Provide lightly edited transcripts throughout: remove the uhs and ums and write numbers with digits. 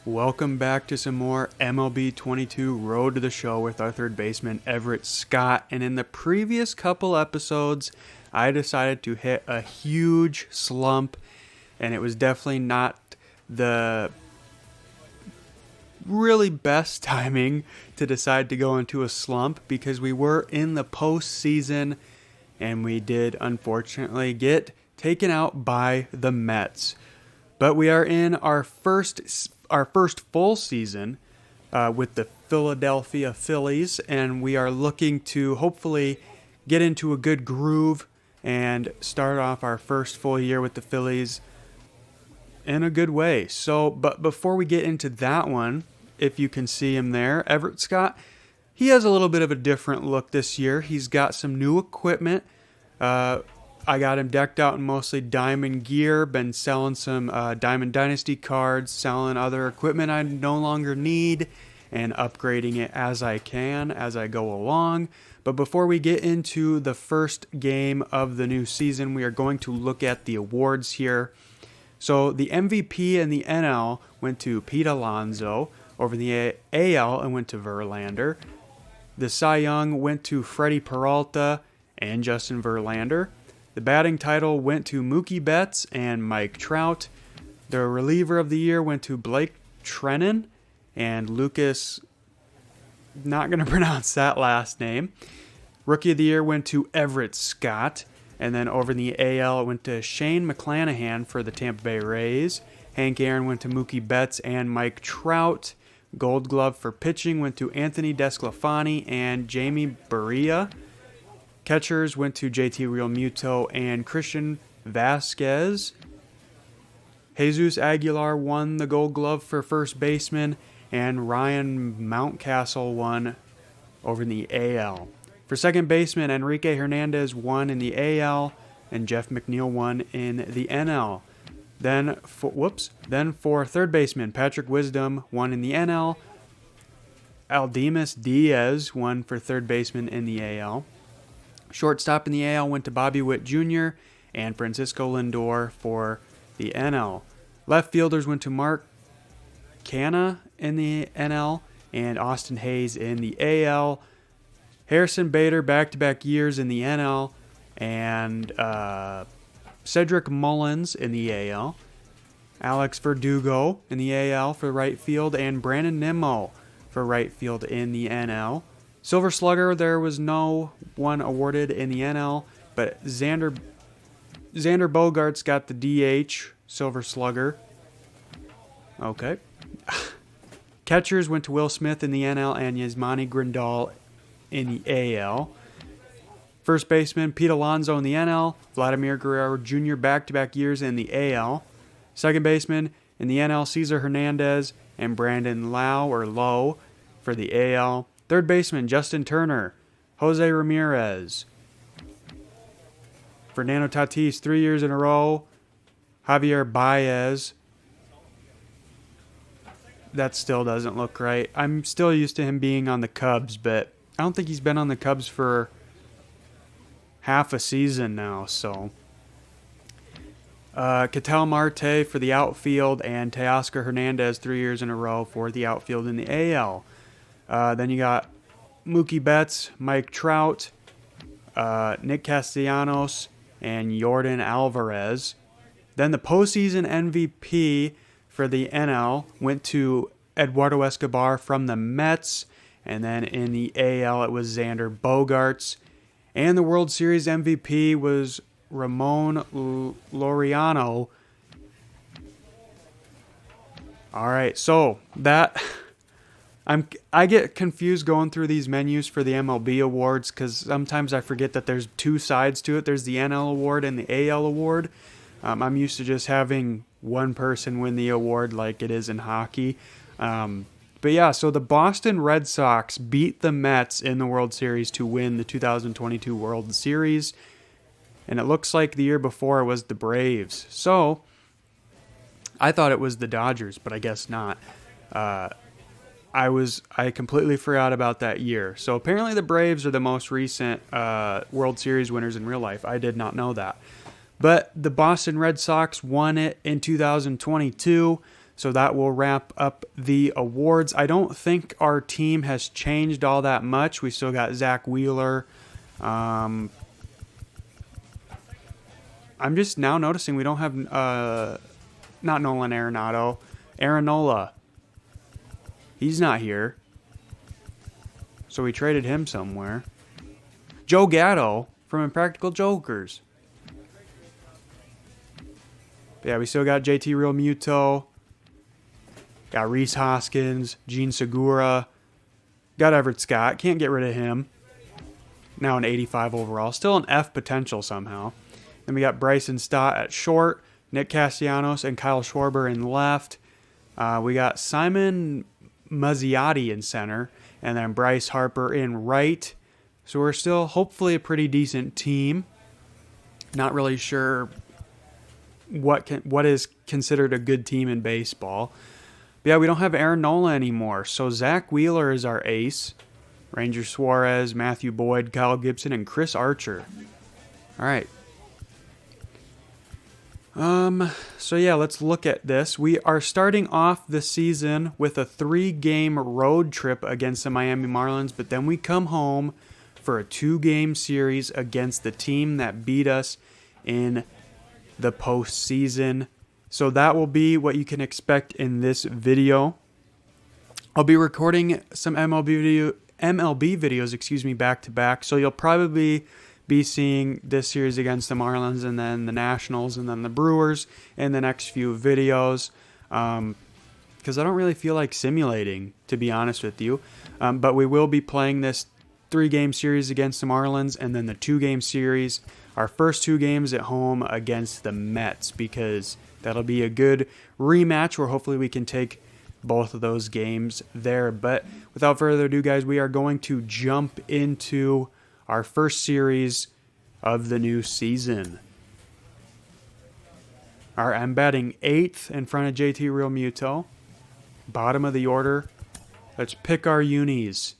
Welcome back to some more MLB 22 Road to the Show with our third baseman, Everett Scott. And in the previous couple episodes, I decided to hit a huge slump, and it was definitely not the really best timing to decide to go into a slump because we were in the postseason, and we did unfortunately get taken out by the Mets. But we are in our first full season with the Philadelphia Phillies, and we are looking to hopefully get into a good groove and start off our first full year with the Phillies in a good way. So, but before we get into that one, if you can see him there, Everett Scott, he has a little bit of a different look this year. He's got some new equipment. I got him decked out in mostly diamond gear, been selling some Diamond Dynasty cards, selling other equipment I no longer need, and upgrading it as I can, as I go along. But before we get into the first game of the new season, we are going to look at the awards here. So the MVP in the NL went to Pete Alonso. Over the AL, it went to Verlander. The Cy Young went to Freddie Peralta and Justin Verlander. The batting title went to Mookie Betts and Mike Trout. The reliever of the year went to Blake Treinen and Lucas, not going to pronounce that last name. Rookie of the year went to Everett Scott. And then over in the AL, it went to Shane McClanahan for the Tampa Bay Rays. Hank Aaron went to Mookie Betts and Mike Trout. Gold Glove for pitching went to Anthony Desclafani and Jamie Barria. Catchers went to JT Realmuto and Christian Vasquez. Jesus Aguilar won the Gold Glove for first baseman, and Ryan Mountcastle won over in the AL. For second baseman, Enrique Hernandez won in the AL, and Jeff McNeil won in the NL. Then for third baseman, Patrick Wisdom won in the NL. Aldemus Diaz won for third baseman in the AL. Shortstop in the AL went to Bobby Witt Jr. and Francisco Lindor for the NL. Left fielders went to Mark Canha in the NL and Austin Hayes in the AL. Harrison Bader back-to-back years in the NL and Cedric Mullins in the AL. Alex Verdugo in the AL for right field and Brandon Nimmo for right field in the NL. Silver Slugger, there was no one awarded in the NL, but Xander Bogaerts got the DH, Silver Slugger. Okay. Catchers went to Will Smith in the NL and Yasmani Grandal in the AL. First baseman, Pete Alonso in the NL, Vladimir Guerrero Jr. back-to-back years in the AL. Second baseman in the NL, Cesar Hernandez and Brandon Lowe for the AL. Third baseman, Justin Turner, Jose Ramirez. Fernando Tatis, 3 years in a row. Javier Baez. That still doesn't look right. I'm still used to him being on the Cubs, but I don't think he's been on the Cubs for half a season now, so. Ketel Marte for the outfield and Teoscar Hernandez 3 years in a row for the outfield in the AL. Then you got Mookie Betts, Mike Trout, Nick Castellanos, and Yordan Alvarez. Then the postseason MVP for the NL went to Eduardo Escobar from the Mets. And then in the AL, it was Xander Bogaerts. And the World Series MVP was Ramon Laureano. All right, so that I get confused going through these menus for the MLB awards because sometimes I forget that there's two sides to it. There's the NL award and the AL award. I'm used to just having one person win the award like it is in hockey. But yeah, so the Boston Red Sox beat the Mets in the World Series to win the 2022 World Series. And it looks like the year before it was the Braves. So I thought it was the Dodgers, but I guess not. I completely forgot about that year. So apparently the Braves are the most recent World Series winners in real life. I did not know that. But the Boston Red Sox won it in 2022. So that will wrap up the awards. I don't think our team has changed all that much. We still got Zach Wheeler. I'm just now noticing we don't have, not Nolan Arenado, Aaronola. He's not here. So we traded him somewhere. Joe Gatto from Impractical Jokers. But yeah, we still got JT Realmuto. Got Reese Hoskins, Gene Segura. Got Everett Scott. Can't get rid of him. Now an 85 overall. Still an F potential somehow. Then we got Bryson Stott at short. Nick Castellanos and Kyle Schwarber in left. We got Simon Mazziotti in center. And then Bryce Harper in right. So we're still hopefully a pretty decent team. Not really sure what is considered a good team in baseball. But yeah, we don't have Aaron Nola anymore. So Zach Wheeler is our ace. Ranger Suarez, Matthew Boyd, Kyle Gibson, and Chris Archer. All right. So yeah, let's look at this. We are starting off the season with a 3-game road trip against the Miami Marlins, but then we come home for a 2-game series against the team that beat us in the postseason. So that will be what you can expect in this video. I'll be recording some MLB videos, back to back. So you'll probably be seeing this series against the Marlins and then the Nationals and then the Brewers in the next few videos. Because I don't really feel like simulating, to be honest with you. But we will be playing this 3-game series against the Marlins and then the 2-game series. Our first 2 games at home against the Mets, because that'll be a good rematch where hopefully we can take both of those games there. But without further ado, guys, we are going to jump into our first series of the new season. All right, I'm batting 8th in front of JT Realmuto. Bottom of the order. Let's pick our unis.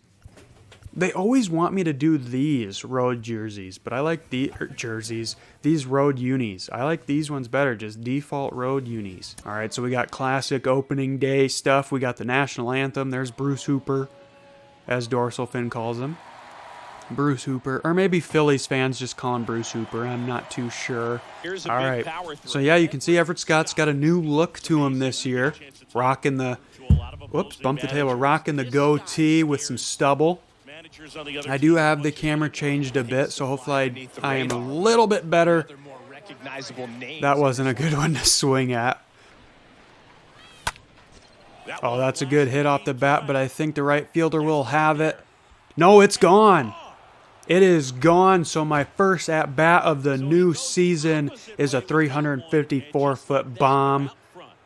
They always want me to do these road jerseys, but I like these road unis. I like these ones better, just default road unis. All right, so we got classic opening day stuff. We got the national anthem. There's Bruce Hooper, as Dorsal Finn calls him. Bruce Hooper, or maybe Phillies fans just call him Bruce Hooper. I'm not too sure. All right, so yeah, you can see Everett Scott's got a new look to him this year. Rocking the, whoops, bumped the table. Rocking the goatee with some stubble. I do have the camera changed a bit, so hopefully I am a little bit better. That wasn't a good one to swing at. Oh, that's a good hit off the bat, but I think the right fielder will have it. No, it's gone. It is gone, so my first at-bat of the new season is a 354-foot bomb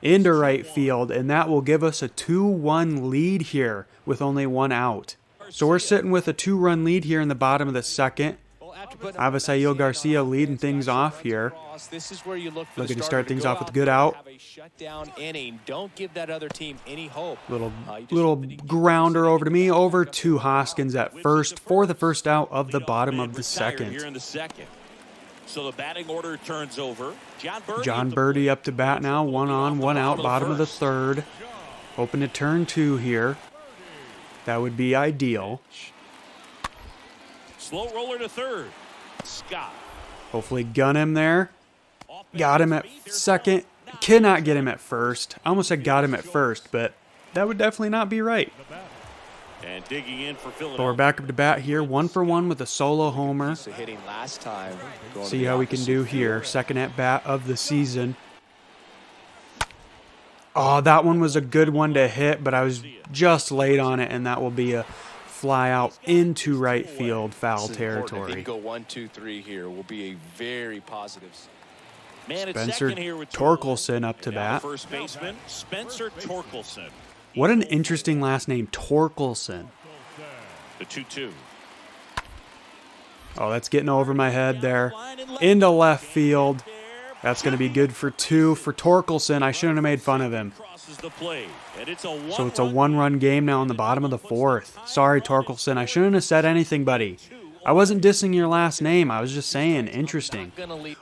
into right field, and that will give us a 2-1 lead here with only 1 out. So we're sitting with a 2-run lead here in the bottom of the second. Avisail Garcia leading things off here. Looking to start things off with a good out. Little grounder over to me, over to Hoskins at first for the first out of the bottom of the second. So the batting order turns over. John Birdie up to bat now, 1 on, 1 out, bottom of the third. Hoping to turn 2 here. That would be ideal. Slow roller to third. Scott. Hopefully gun him there. Got him at second. Cannot get him at first. I almost said got him at first, but that would definitely not be right. And digging in for Philadelphia. So we're back up to bat here. 1 for 1 with a solo homer. See how we can do here. Second at bat of the season. Oh, that one was a good one to hit, but I was just late on it, and that will be a fly out into right field, foul territory. If he can go 1, 2, 3 here, will be a very positive. Spencer Torkelson up to bat. First baseman, Spencer Torkelson. What an interesting last name, Torkelson. The 2-2. Oh, that's getting over my head there. Into left field. That's going to be good for 2 for Torkelson. I shouldn't have made fun of him. So it's a 1-run game now in the bottom of the 4th. Sorry, Torkelson. I shouldn't have said anything, buddy. I wasn't dissing your last name. I was just saying, interesting.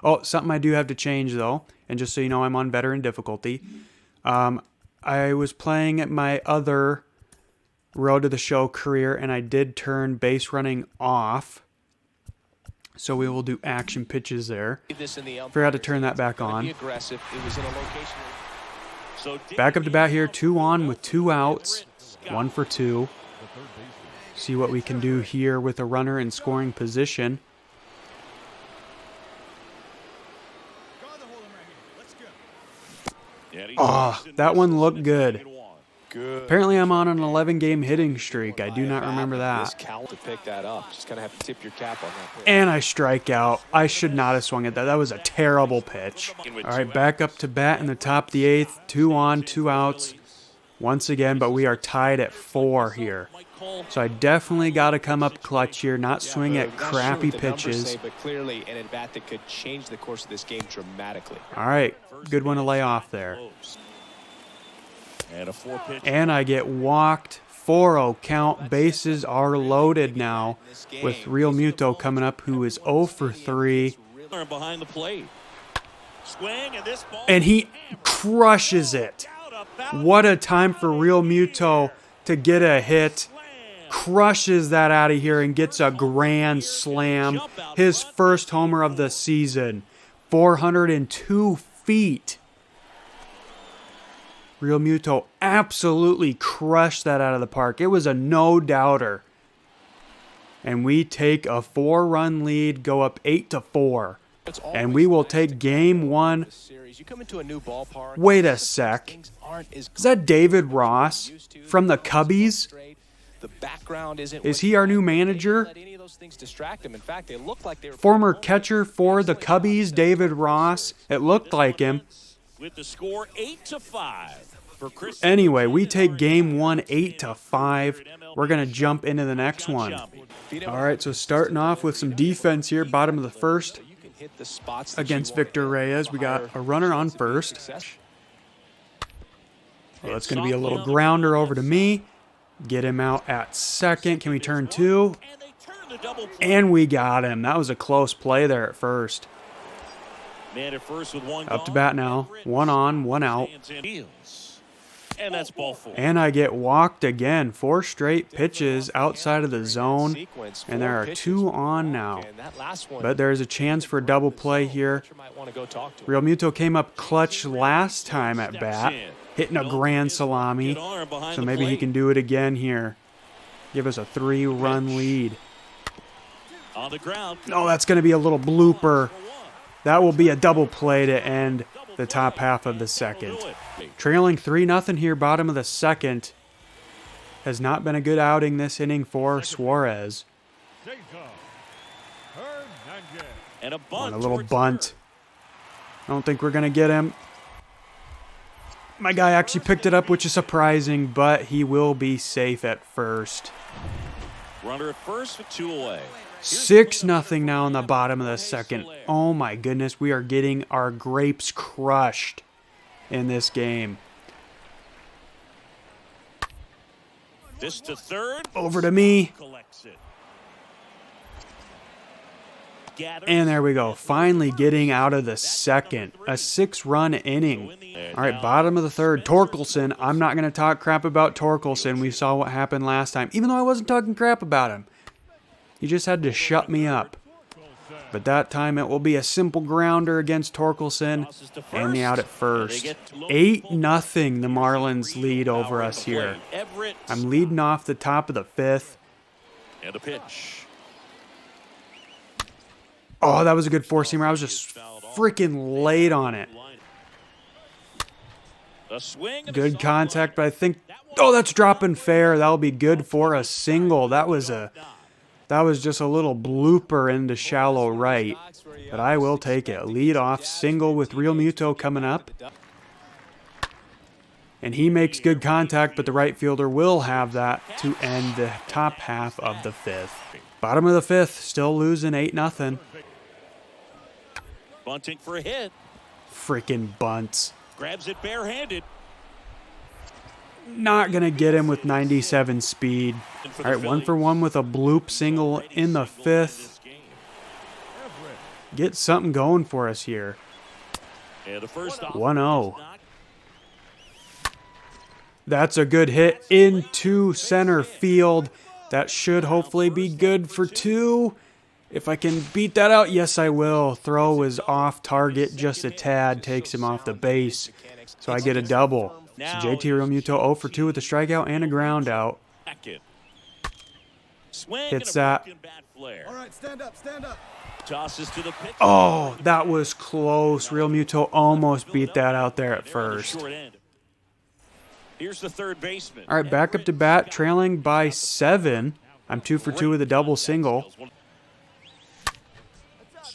Oh, something I do have to change, though. And just so you know, I'm on veteran difficulty. I was playing at my other Road to the Show career, and I did turn base running off. So we will do action pitches there. Forgot to turn that back on. Back up to bat here, 2 on with 2 outs, 1 for 2. See what we can do here with a runner in scoring position. Oh, that one looked good. Apparently I'm on an 11-game hitting streak. I do not remember that. And I strike out. I should not have swung at that. That was a terrible pitch. All right, back up to bat in the top of the 8th. 2 on, 2 outs. Once again, but we are tied at 4 here. So I definitely got to come up clutch here, not swing at crappy pitches. All right, good one to lay off there. And I get walked. 4-0 count. Bases are loaded now with Real Muto coming up, who is 0 for 3. And he crushes it. What a time for Real Muto to get a hit. Crushes that out of here and gets a grand slam. His first homer of the season. 402 feet. Real Muto absolutely crushed that out of the park. It was a no-doubter. And we take a 4-run lead, go up 8-4. And we will take game 1. Wait a sec. Is that David Ross from the Cubbies? Is he our new manager? Former catcher for the Cubbies, David Ross. It looked like him. With the score 8-5. Anyway, we take game 1 8-5. We're going to jump into the next one. All right, so starting off with some defense here, bottom of the 1st against Victor Reyes. We got a runner on first. Well, that's going to be a little grounder over to me. Get him out at second. Can we turn 2? And we got him. That was a close play there at first. Up to bat now. 1 on, 1 out. And that's ball 4. And I get walked again. 4 straight pitches outside of the zone. And there are 2 on now. But there's a chance for a double play here. Real Muto came up clutch last time at bat, hitting a grand salami. So maybe he can do it again here. Give us a 3-run lead. Oh, that's going to be a little blooper. That will be a double play to end the top half of the second. Trailing 3-0 here, bottom of the second. Has not been a good outing this inning for Suarez. On a little bunt. I don't think we're going to get him. My guy actually picked it up, which is surprising, but he will be safe at first. Runner at first with 2 away. 6-0 now in the bottom of the second. Oh my goodness, we are getting our grapes crushed in this game. This to third. Over to me. And there we go. Finally getting out of the second. A 6-run inning. All right, bottom of the 3rd. Torkelson. I'm not going to talk crap about Torkelson. We saw what happened last time. Even though I wasn't talking crap about him. He just had to shut me up. But that time it will be a simple grounder against Torkelson and the out at first. 8-0 the Marlins lead over us here. I'm leading off the top of the 5th. And a pitch. Oh, that was a good 4-seamer. I was just freaking late on it. Good contact, but I think... Oh, that's dropping fair. That'll be good for a single. That was just a little blooper into shallow right, but I will take it. Lead off single with Real Muto coming up. And he makes good contact, but the right fielder will have that to end the top half of the 5th. Bottom of the 5th, still losing 8-0. Bunting for a hit. Freaking bunts. Grabs it barehanded. Not going to get him with 97 speed. All right, 1 for 1 with a bloop single in the 5th. Get something going for us here. 1-0. That's a good hit into center field. That should hopefully be good for 2. If I can beat that out, yes, I will. Throw is off target just a tad, takes him off the base. So I get a double. So JT Realmuto 0 for 2 with a strikeout and a ground out. Hits that. All right, stand up, stand up. Tosses to the pitch. Oh, that was close. Realmuto almost beat that out there at first. Here's the third baseman. All right, back up to bat, trailing by 7. I'm 2 for 2 with a double single.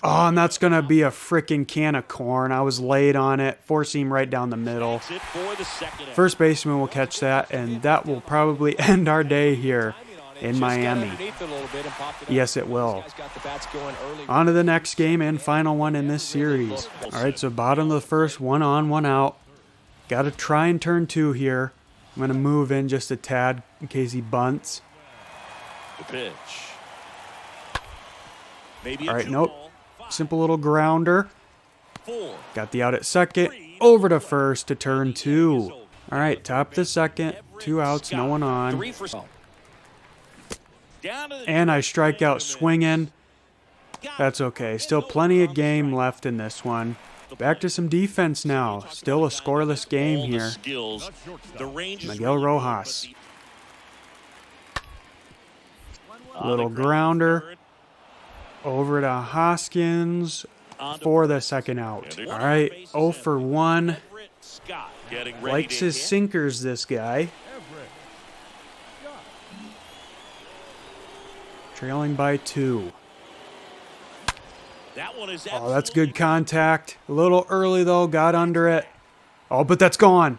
Oh, and that's going to be a freaking can of corn. I was late on it. Four-seam right down the middle. First baseman will catch that, and that will probably end our day here in Miami. Yes, it will. On to the next game and final one in this series. All right, so bottom of the first, 1 on, 1 out. Got to try and turn 2 here. I'm going to move in just a tad in case he bunts. The pitch. All right, nope. Simple little grounder. Got the out at second. Over to first to turn 2. All right, top the second. 2 outs, no one on. And I strike out swinging. That's okay. Still plenty of game left in this one. Back to some defense now. Still a scoreless game here. Miguel Rojas. Little grounder. Over to Hoskins for the second out. All right, 0 for 1. Likes his sinkers, this guy. Trailing by 2. Oh, that's good contact. A little early, though. Got under it. Oh, but that's gone.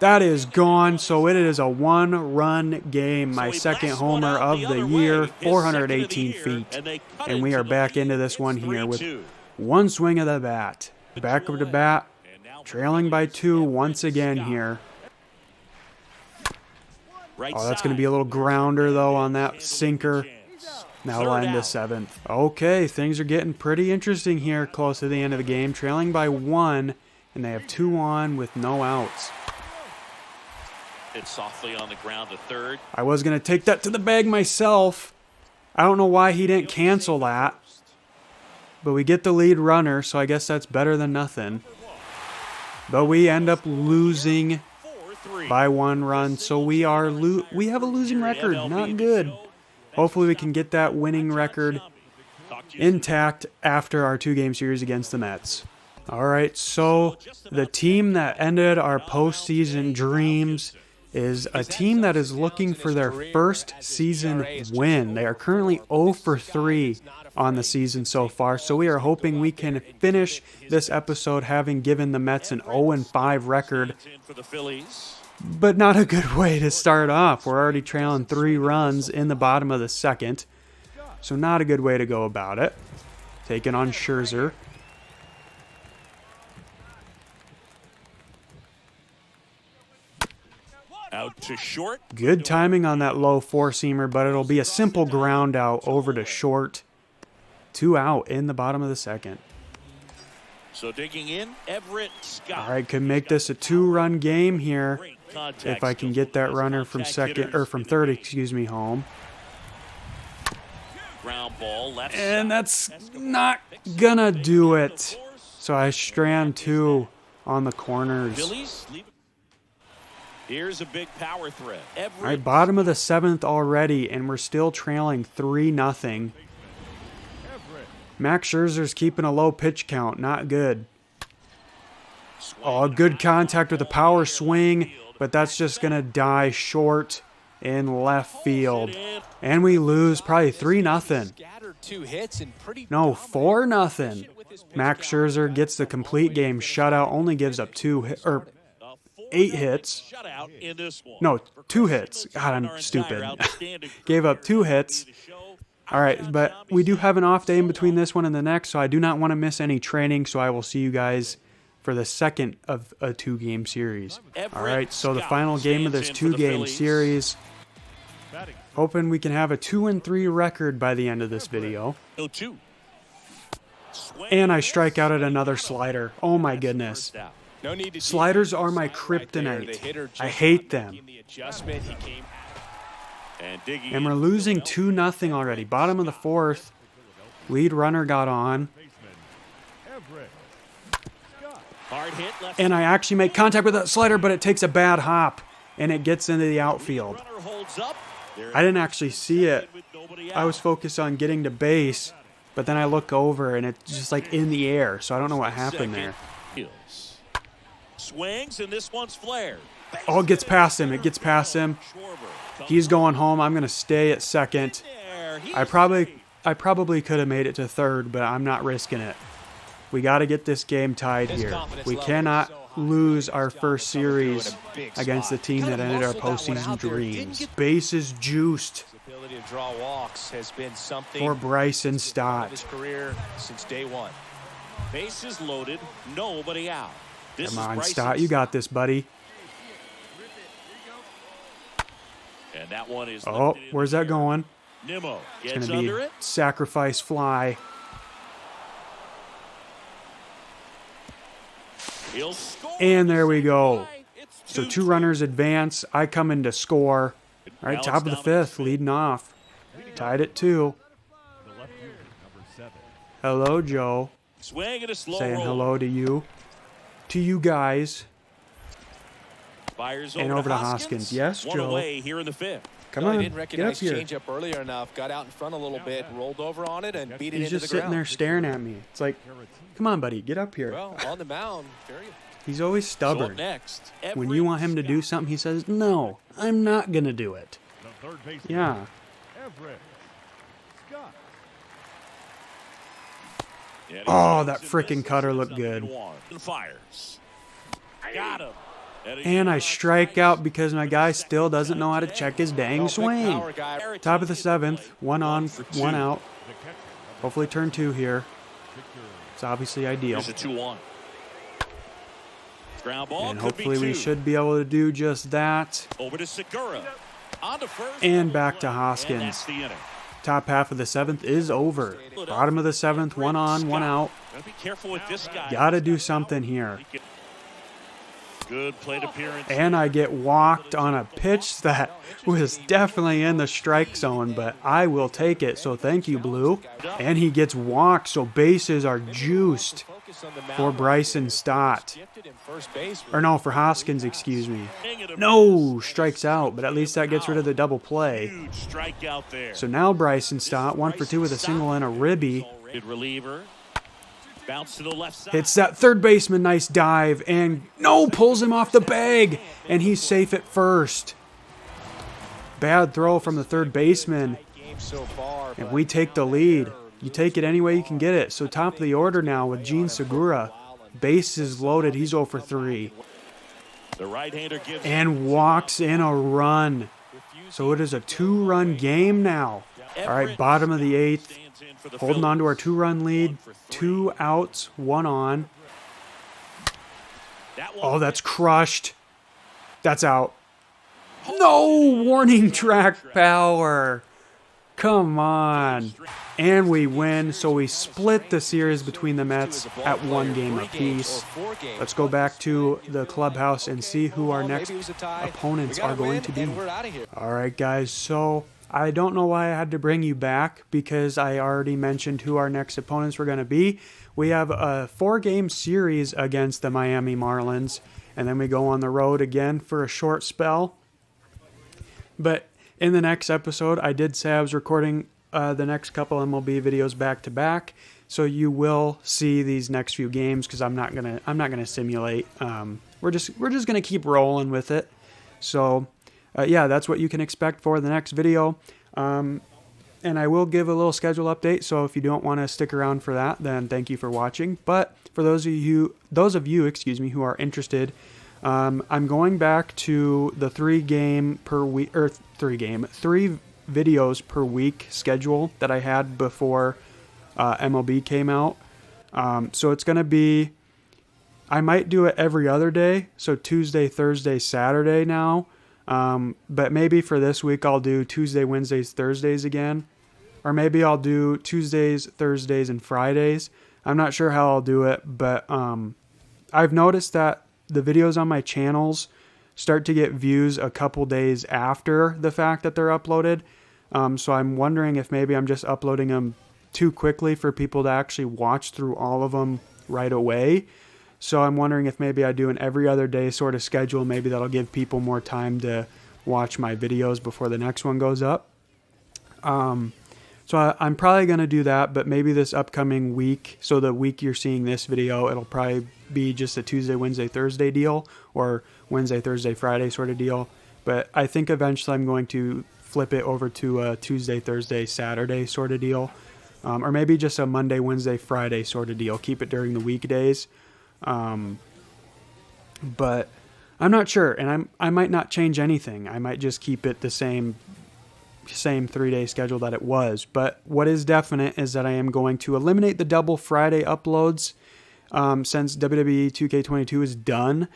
That is gone, so it is a 1-run game. My second homer of the year, 418 feet. And we are back into this one here with 1 swing of the bat. Back up to bat, trailing by 2 once again here. Oh, that's going to be a little grounder, though, on that sinker. Now line to 7th. Okay, things are getting pretty interesting here close to the end of the game. Trailing by 1, and they have 2 on with no outs. It's softly on the ground to third. I was going to take that to the bag myself. I don't know why he didn't cancel that. But we get the lead runner, so I guess that's better than nothing. But we end up losing by 1 run, so we have a losing record. Not good. Hopefully we can get that winning record intact after our 2-game series against the Mets. All right, so the team that ended our postseason dreams is a team that is looking for their first season win. They are currently 0 for 3 on the season so far, so we are hoping we can finish this episode having given the Mets an 0-5 record. But not a good way to start off. We're already trailing 3 runs in the bottom of the second, so not a good way to go about it. Taking on Scherzer. Out to short. Good timing on that low 4-seamer, but it'll be a simple ground out over to short. 2 out in the bottom of the second. So digging in, Everett. All right, could make this a 2-run game here if I can get that runner from third, home. Ground ball, left And that's not gonna do it. So I strand 2 on the corners. Here's a big power threat. All right, bottom of the 7th already, and we're still trailing 3-0. Max Scherzer's keeping a low pitch count. Not good. Oh, good contact with a power swing, but that's just going to die short in left field. And we lose probably 3-0. No, 4-0. Max Scherzer gets the complete game shutout, only gives up 8 hits. No, 2 hits. God, I'm stupid. Gave up 2 hits. All right, but we do have an off day in between this one and the next, so I do not want to miss any training, so I will see you guys for the second of a 2-game series. All right, so the final game of this 2-game series. Hoping we can have a 2-3 record by the end of this video. And I strike out at another slider. Oh my goodness. No need to Sliders are my right there. kryptonite. The hitter I just hate not them. making the adjustment. He came And digging And we're in. losing 2-0 already. Bottom of the fourth. Lead runner got on. Everett. Hard hit left. And I actually make contact with that slider, but it takes a bad hop. And it gets into the outfield. Runner holds up. I didn't actually see it. With nobody I was out. focused on getting to base. But then I look over and it's just like in the air. So I don't know what happened there. Heels. Swings, and this one's flared. Oh, it gets past him. It gets past him. Schwarber He's going home. I'm going to stay at second. there. I probably could have made it to third, but I'm not risking it. We got to get this game tied here. We cannot lose our first series against the team that ended our postseason dreams. Bases juiced his ability to draw walks has been something for Bryson Stott. of his career since day one. Bases loaded, nobody out. This Come is on, Bryce's. Stott. You got this, buddy. And that one is Oh, lifted in where's the that air. going? Nimmo It's gets going to under be it. sacrifice fly. He'll score. And there we go. It's So 2-2. two runners advance. I come in to score. All right, top of the Balance down in the fifth, leading off. Tied at 2. The left fielder, number 7. Hello, Joe. Swing and a slow Saying roll. hello to you. To you guys. Fires And over to Hoskins. Yes, One Joe. away here in the fifth. Come No, on, he didn't get up recognize here. changeup earlier enough. Got out in front a little bit, rolled over on it, and beat it He's into just the sitting there ground. staring at me. It's like, come on, buddy, get up here. Well, on the mound, very He's always So up stubborn. next, When you want him to do something, he says, no, I'm not going to do it. The third baseman, Yeah. Everett. Scott. Oh, that frickin' cutter looked good. And fires. Got him. And I strike out because my guy still doesn't know how to check his dang swing. power guy. Top of the seventh, 1 on, 1 out. The catcher, Hopefully turn 2 here. Victor. It's obviously ideal. Here's a 2-1. Ground ball. And could be hopefully we 2. should be able to do just that. Over to Segura. On to first. And back to And Hoskins. that's the inning. Top half of the seventh is over. Bottom of the seventh, 1 on, 1 out. Gotta be careful with this guy. Gotta do something here. Good plate appearance. And I get walked on a pitch that was definitely in the strike zone, but I will take it. So thank you, Blue. And he gets walked, so bases are juiced for Bryson Stott. Or no, for Hoskins, excuse me. No, strikes out, but at least that gets rid of the double play. Huge strikeout there. So now Bryson Stott, 1 for 2 with a single and a ribby. Good reliever. Bounce to the left side. Hits that third baseman, nice dive, and no, pulls him off the bag, and he's safe at first. Bad throw from the third baseman, and we take the lead. You take it any way you can get it. So top of the order now with Gene Segura. Bases loaded, he's 0 for 3. The right-hander gives And walks in a run. So it is a 2-run game now. All right, bottom of the 8th. stands in for the Holding on to our Phillies. 2-run lead. 2 outs, 1 on. That one Oh, that's crushed. That's out. No warning track power. Come on. And we win, so we split the series between the Mets at 1 game apiece. Let's go back to the clubhouse and see who our next opponents are going to be. All right, guys, so I don't know why I had to bring you back because I already mentioned who our next opponents were going to be. We have a 4-game series against the Miami Marlins, and then we go on the road again for a short spell. But in the next episode, I did say I was recording the next couple MLB videos back to back, so you will see these next few games because I'm not gonna simulate. We're just gonna keep rolling with it. So yeah, that's what you can expect for the next video. And I will give a little schedule update. So if you don't want to stick around for that, then thank you for watching. But for those of you, who are interested. I'm going back to the 3 videos per week schedule that I had before MLB came out. So it's going to be, I might do it every other day. So Tuesday, Thursday, Saturday now. But maybe for this week, I'll do Tuesday, Wednesdays, Thursdays again. Or maybe I'll do Tuesdays, Thursdays, and Fridays. I'm not sure how I'll do it, but I've noticed that the videos on my channels start to get views a couple days after the fact that they're uploaded. So I'm wondering if maybe I'm just uploading them too quickly for people to actually watch through all of them right away. So I'm wondering if maybe I do an every other day sort of schedule. Maybe that'll give people more time to watch my videos before the next one goes up. So I'm probably going to do that, but maybe this upcoming week, so the week you're seeing this video, it'll probably be just a Tuesday, Wednesday, Thursday deal, or Wednesday, Thursday, Friday sort of deal. But I think eventually I'm going to flip it over to a Tuesday, Thursday, Saturday sort of deal, or maybe just a Monday, Wednesday, Friday sort of deal. Keep it during the weekdays. But I'm not sure, and I might not change anything. I might just keep it the same 3-day schedule that it was. But what is definite is that I am going to eliminate the double Friday uploads since WWE 2K22 is done.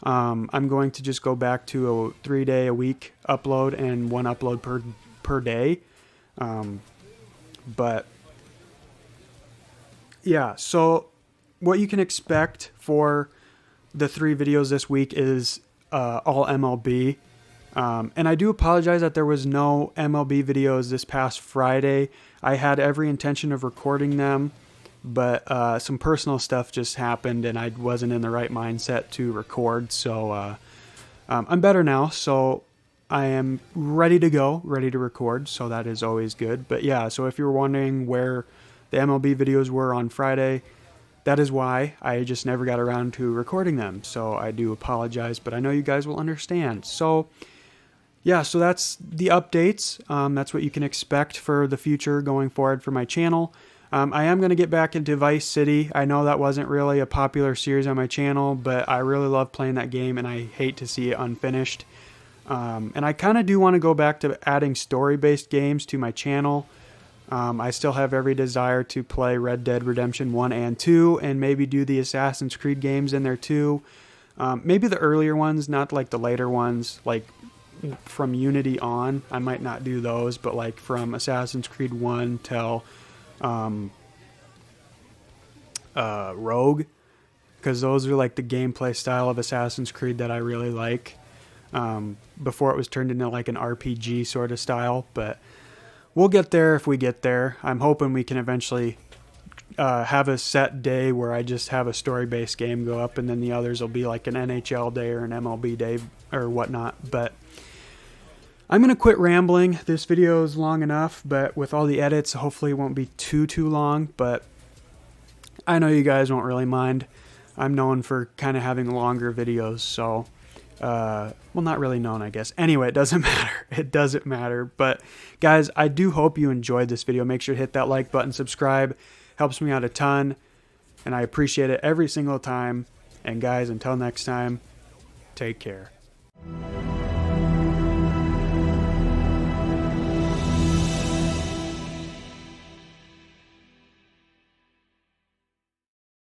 I'm going to just go back to a 3-day a week upload and 1 upload per day. But yeah, so what you can expect for the 3 videos this week is all MLB. And I do apologize that there was no MLB videos this past Friday. I had every intention of recording them, but some personal stuff just happened and I wasn't in the right mindset to record. So I'm better now, so I am ready to go, ready to record. So that is always good. But yeah, so if you're wondering where the MLB videos were on Friday, that is why I just never got around to recording them. So I do apologize, but I know you guys will understand. So yeah, so that's the updates. That's what you can expect for the future going forward for my channel. I am going to get back into Vice City. I know that wasn't really a popular series on my channel, but I really love playing that game and I hate to see it unfinished. And I kind of do want to go back to adding story-based games to my channel. I still have every desire to play Red Dead Redemption 1 and 2 and maybe do the Assassin's Creed games in there too. Maybe the earlier ones, not like the later ones, like from Unity on. I might not do those, but like from Assassin's Creed 1 till Rogue, because those are like the gameplay style of Assassin's Creed that I really like, before it was turned into like an RPG sort of style. But we'll get there if we get there. I'm hoping we can eventually have a set day where I just have a story-based game go up, and then the others will be like an NHL day or an MLB day or whatnot. But I'm going to quit rambling. This video is long enough, but with all the edits, hopefully it won't be too long. But I know you guys won't really mind. I'm known for kind of having longer videos, so well, not really known, I guess. Anyway, it doesn't matter. It doesn't matter. But guys, I do hope you enjoyed this video. Make sure to hit that like button, subscribe. Helps me out a ton, and I appreciate it every single time. And guys, until next time, take care.